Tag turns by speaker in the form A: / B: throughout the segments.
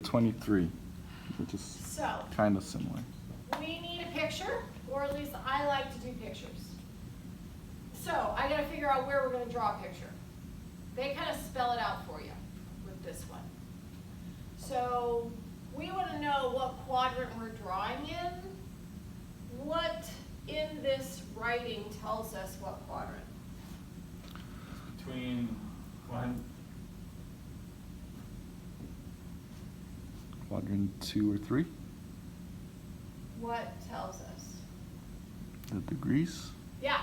A: 23, which is
B: So,
A: kind of similar.
B: we need a picture, or at least I like to do pictures. So, I gotta figure out where we're gonna draw a picture. They kind of spell it out for you with this one. So, we wanna know what quadrant we're drawing in. What in this writing tells us what quadrant?
C: Between one.
A: Quadrant 2 or 3?
B: What tells us?
A: The degrees?
B: Yeah.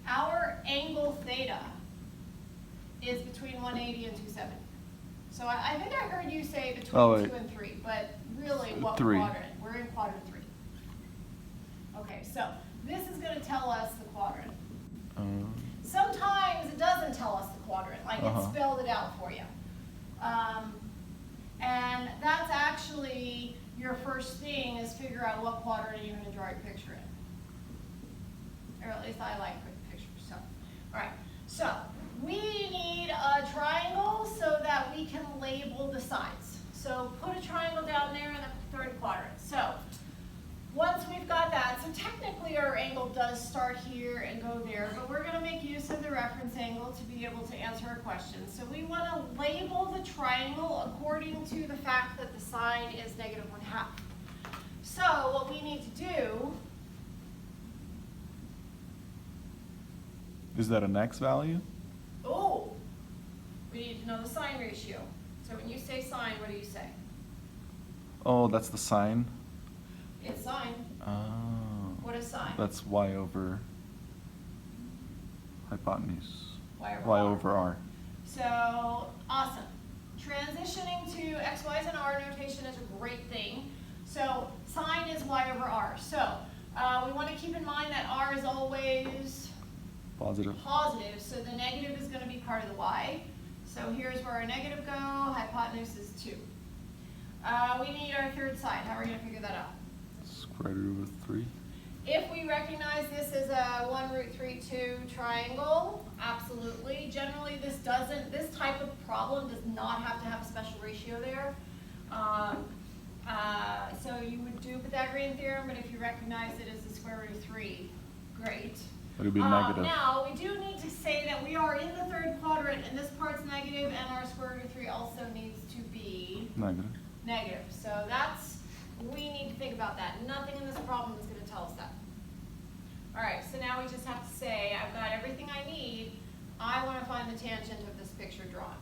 B: Our angle theta is between 180 and 270. So I think I heard you say between 2 and 3, but really what
A: 3.
B: quadrant? We're in quadrant 3. Okay, so this is going to tell us the quadrant. Sometimes it doesn't tell us the quadrant, like it spelled it out for you. And that's actually your first thing, is figure out what quadrant you're going to draw your picture in. Or at least I like pictures. So, all right. So we need a triangle so that we can label the sides. So put a triangle down there in the third quadrant. So once we've got that, so technically our angle does start here and go there, but we're going to make use of the reference angle to be able to answer our question. So we want to label the triangle according to the fact that the sine is -1/2. So what we need to do,
A: Is that an x value?
B: we need to know the sine ratio. So when you say sine, what do you say?
A: Oh, that's the sine?
B: It's sine.
A: Oh.
B: What is sine?
A: That's y over hypotenuse.
B: Y over R.
A: R.
B: So, awesome. Transitioning to x, y's, and r notation is a great thing. So, sine is y over r. So, we want to keep in mind that r is always
A: Positive.
B: positive, so the negative is going to be part of the y. So, here's where our negative go. Hypotenuse is 2. We need our third side. How are we going to figure that out?
A: Square root of 3.
B: If we recognize this as a 1√32 triangle, absolutely. Generally, this type of problem does not have to have a special ratio there. So you would do Pythagorean theorem, but if you recognize it as the square root of 3, great.
A: It would be negative.
B: Now, we do need to say that we are in the third quadrant, and this part's negative, and our square root of 3 also needs to be negative. So we need to think about that. Nothing in this problem is going to tell us that. All right, so now we just have to say, I've got everything I need. I want to find the tangent of this picture drawn.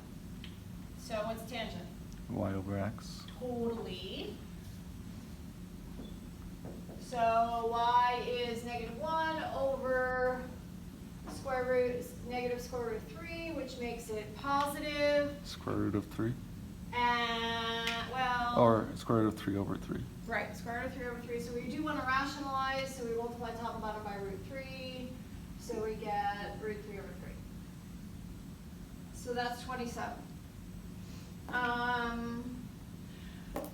B: So what's tangent?
A: Y over x.
B: Totally. So y is -1 over negative square root of 3, which makes it positive.
A: Square root of 3.
B: And, well...
A: Or square root of 3 over 3.
B: Right, square root of 3 over 3. So we do want to rationalize, so we multiply top and bottom by √3. So we get √3 over 3. So that's 27.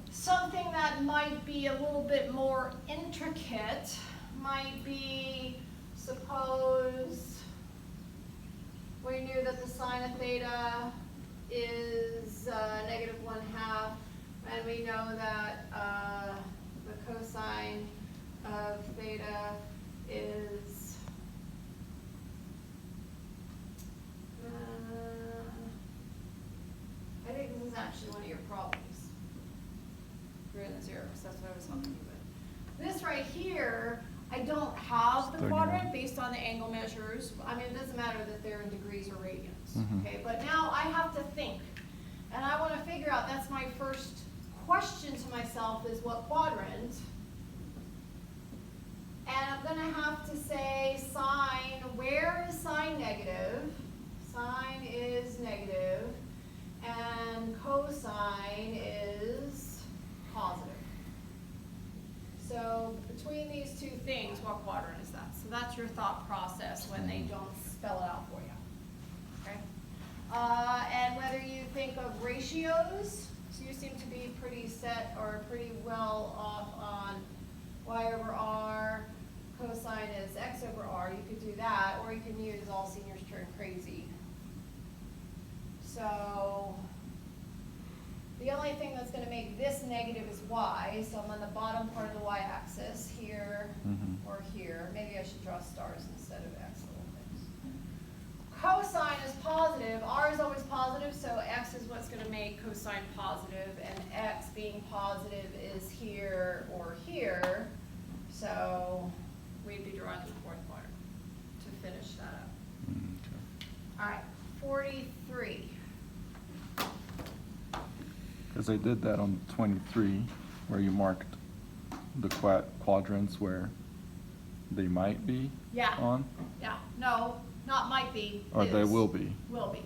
B: Something that might be a little bit more intricate might be, suppose we knew that the sine of theta is -1/2, and we know that the cosine of theta is I think this is actually one of your problems. Greater than 0, because that's what I was helping you with. This right here, I don't have the
A: 31.
B: quadrant based on the angle measures. I mean, it doesn't matter that they're in degrees or radians. Okay, but now I have to think. And I want to figure out, that's my first question to myself, is what quadrant? And I'm going to have to say sine. Where is sine negative? Sine is negative. And cosine is positive. So between these two things, what quadrant is that? So that's your thought process when they don't spell it out for you. Okay? And whether you think of ratios, so you seem to be pretty set or pretty well off on y over r, cosine is x over r. You could do that, or you can use all seniors turn crazy. So The only thing that's going to make this negative is y, so I'm on the bottom part of the y-axis, here or here. Maybe I should draw stars instead of x little things. Cosine is positive. R is always positive, so x is what's going to make cosine positive, and x being positive is here or here. So we'd be drawing the fourth quadrant to finish that up. All right, 43.
A: Because I did that on 23, where you marked the quadrants where they might be on.
B: Yeah, no, not might be.
A: Or
B: is.
A: they will be.
B: Will be.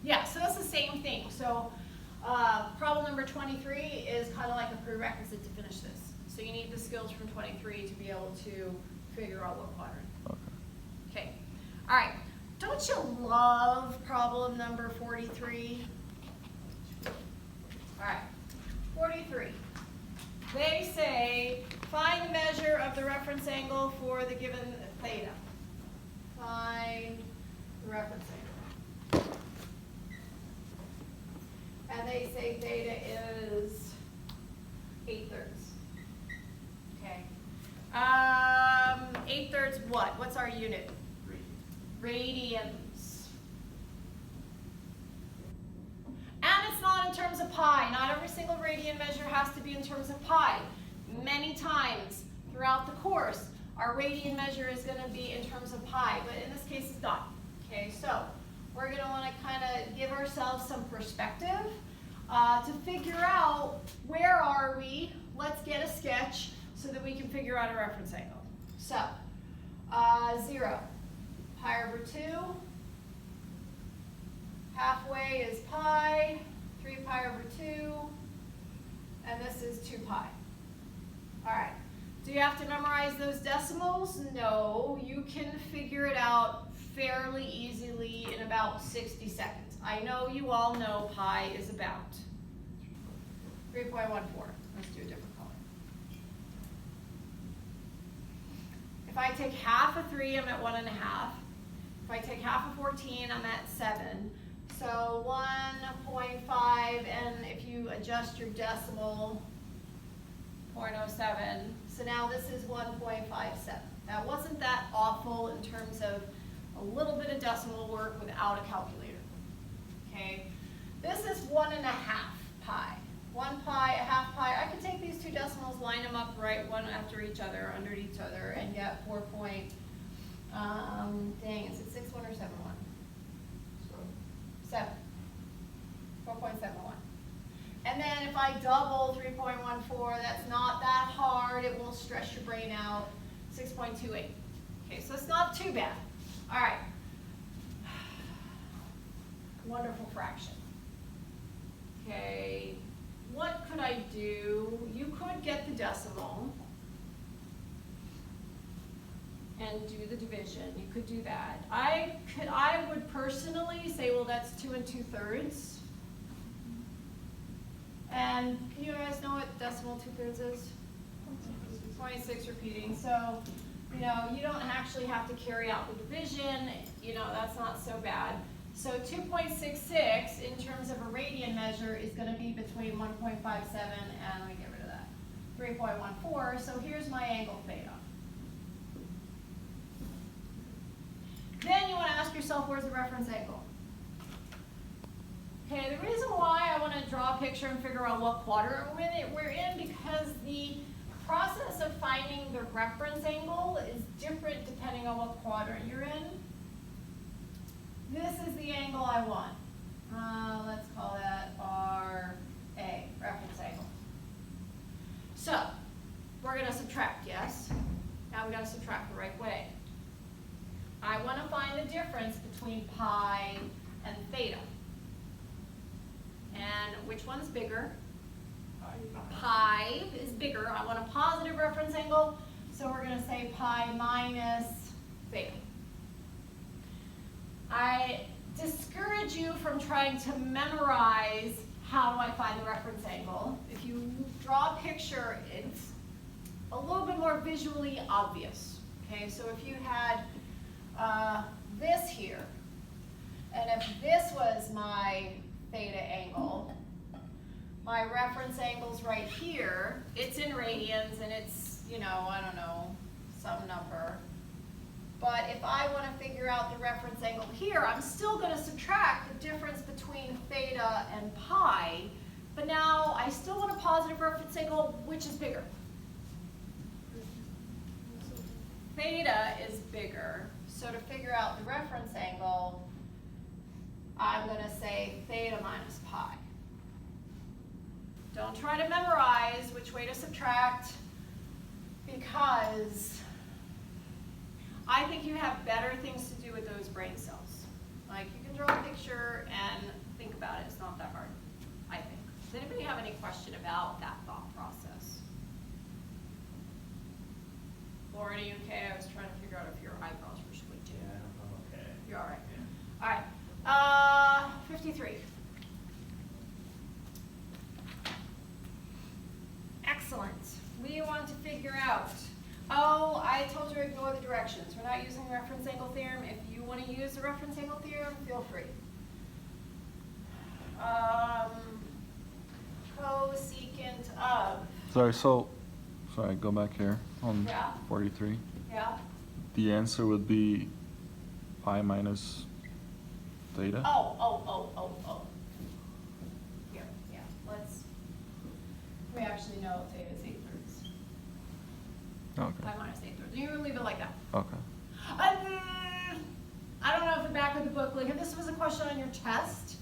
B: Yeah, so that's the same thing. So problem number 23 is kind of like a prerequisite to finish this. So you need the skills from 23 to be able to figure out what quadrant. Okay. All right. Don't you love problem number 43? All right, 43. They say, find the measure of the reference angle for the given theta. Find the reference angle. And they say theta is 8/3. Okay. 8/3 what? What's our unit? Radians. And it's not in terms of pi. Not every single radian measure has to be in terms of pi. Many times throughout the course, our radian measure is going to be in terms of pi, but in this case it's not. Okay, so we're going to want to kind of give ourselves some perspective to figure out where are we. Let's get a sketch so that we can figure out a reference angle. So, 0, pi over 2. Halfway is pi, 3 pi over 2, and this is 2 pi. All right, do you have to memorize those decimals? No, you can figure it out fairly easily in about 60 seconds. I know you all know pi is about 3.14. Let's do a different color. If I take half of 3, I'm at 1.5. If I take half of 14, I'm at 7. So 1.5, and if you adjust your decimal, 0.07. So now this is 1.57. That wasn't that awful in terms of a little bit of decimal work without a calculator. Okay, this is 1.5 pi. 1 pi, a half pi. I could take these two decimals, line them up right, one after each other, under each other, and get 4 point. Dang, is it 6.1 or 7.1? 7. 4.71. And then if I double 3.14, that's not that hard. It won't stress your brain out. 6.28. Okay, so it's not too bad. All right. Wonderful fraction. Okay, what could I do? You could get the decimal and do the division. You could do that. I would personally say, well, that's 2 2/3. And you guys know what decimal 2/3 is? 26 repeating. So, you know, you don't actually have to carry out the division. You know, that's not so bad. So 2.66 in terms of a radian measure is going to be between 1.57 and, let me get rid of that, 3.14. So here's my angle theta. Then you want to ask yourself, where's the reference angle? Okay, the reason why I want to draw a picture and figure out what quadrant we're in, because the process of finding the reference angle is different depending on what quadrant you're in. This is the angle I want. Let's call that RA, reference angle. So, we're going to subtract, yes? Now we got to subtract the right way. I want to find the difference between pi and theta. And which one's bigger? Pi is bigger. I want a positive reference angle, so we're going to say pi minus theta. I discourage you from trying to memorize how do I find the reference angle. If you draw a picture, it's a little bit more visually obvious. Okay, so if you had this here, and if this was my theta angle, my reference angle's right here. It's in radians and it's, you know, I don't know, some number. But if I want to figure out the reference angle here, I'm still going to subtract the difference between theta and pi. But now I still want a positive reference angle, which is bigger. Theta is bigger. So to figure out the reference angle, I'm going to say theta minus pi. Don't try to memorize which way to subtract, because I think you have better things to do with those brain cells. Like, you can draw a picture and think about it. It's not that hard, I think. Does anybody have any question about that thought process? Lauren, are you okay? I was trying to figure out if your eyebrows were squinting.
C: Yeah, I'm okay.
B: You're all right. All right. 53. Excellent. We want to figure out. Oh, I told you to ignore the directions. We're not using the reference angle theorem. If you want to use the reference angle theorem, feel free. Cosecant of.
A: Sorry, go back here on
B: Yeah.
A: 43.
B: Yeah.
A: The answer would be pi minus theta.
B: Oh. Here, yeah. We actually know theta is 8/3.
A: Okay.
B: Pi minus 8/3. You leave it like that.
A: Okay.
B: I don't know if the back of the book, like if this was a question on your test,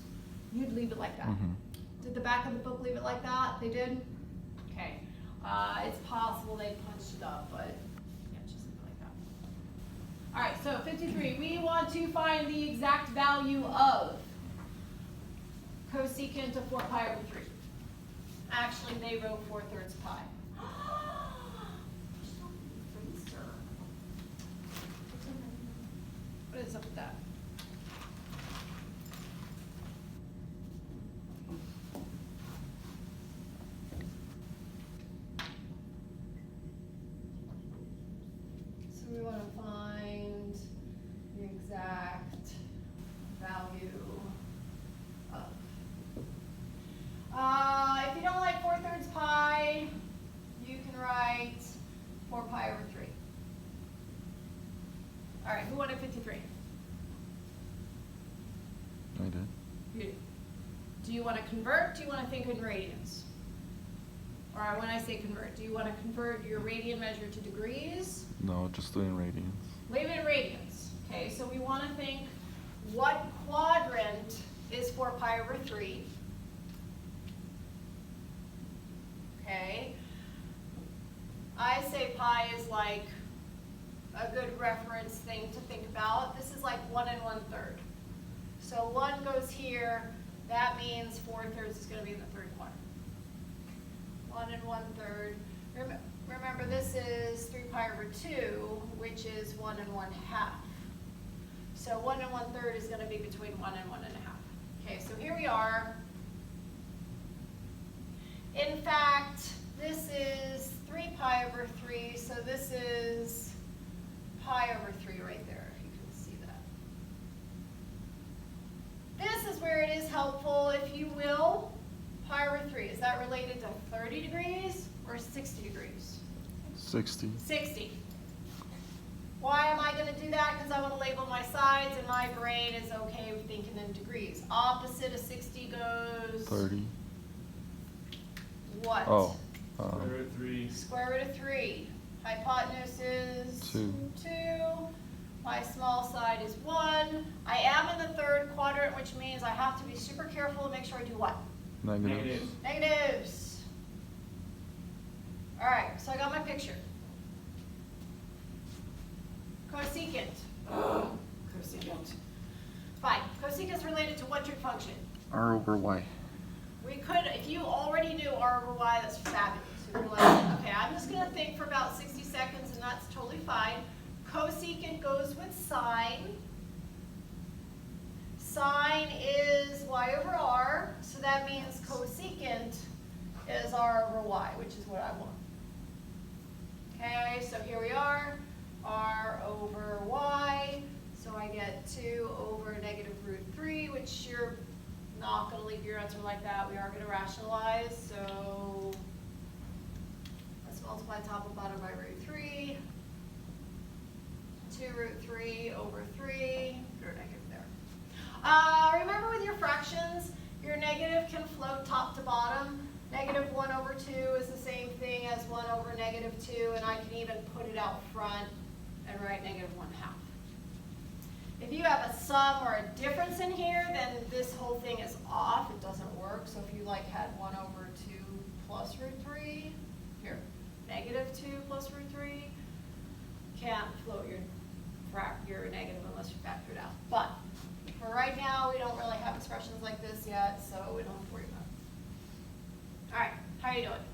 B: you'd leave it like that.
A: Mhm.
B: Did the back of the book leave it like that? They did? Okay. It's possible they punched it up, but yeah, just leave it like that. All right, so 53. We want to find the exact value of cosecant of 4 pi over 3. Actually, they wrote 4/3 pi. What is up with that? So we want to find the exact value of. If you don't like 4/3 pi, you can write 4 pi over 3. All right, who wanted 53?
A: I did.
B: You do. Do you want to convert? Do you want to think in radians? Or when I say convert, do you want to convert your radian measure to degrees?
A: No, just doing radians.
B: Leave it in radians. Okay, so we want to think what quadrant is 4 pi over 3. Okay. I say pi is like a good reference thing to think about. This is like 1 1/3. So 1 goes here. That means 4/3 is going to be in the third quadrant. 1 1/3. Remember, this is 3 pi over 2, which is 1 1/2. So 1 1/3 is going to be between 1 and 1 1/2. Okay, so here we are. In fact, this is 3 pi over 3, so this is pi over 3 right there, if you can see that. This is where it is helpful, if you will. Pi over 3, is that related to 30 degrees or 60 degrees?
A: 60.
B: 60. Why am I going to do that? Because I want to label my sides, and my brain is okay with thinking in degrees. Opposite of 60 goes...
A: 30.
B: What?
A: Oh.
C: Square root of 3.
B: Square root of 3. Hypotenuse is
A: 2.
B: 2. My small side is 1. I am in the third quadrant, which means I have to be super careful to make sure I do what?
A: Negatives.
B: Negatives. All right, so I got my picture. Cosecant. Cosecant. Fine. Cosecant is related to what trig function?
A: R over Y.
B: We could, if you already knew R over Y, that's fabulous. You're like, okay, I'm just going to think for about 60 seconds, and that's totally fine. Cosecant goes with sine. Sine is Y over R, so that means cosecant is R over Y, which is what I want. Okay, so here we are, R over Y, so I get 2 over negative root 3, which you're not gonna leave your answer like that. We are gonna rationalize, so let's multiply top and bottom by root 3. 2 root 3 over 3, put a negative there. Remember with your fractions, your negative can float top to bottom. Negative 1 over 2 is the same thing as 1 over negative 2, and I can even put it out front and write negative 1/2. If you have a sum or a difference in here, then this whole thing is off. It doesn't work. So if you like had 1 over 2 plus root 3, here, negative 2 plus root 3, can't float your negative unless you factor it out. But for right now, we don't really have expressions like this yet, so we don't have to worry about it. All right, how are you doing?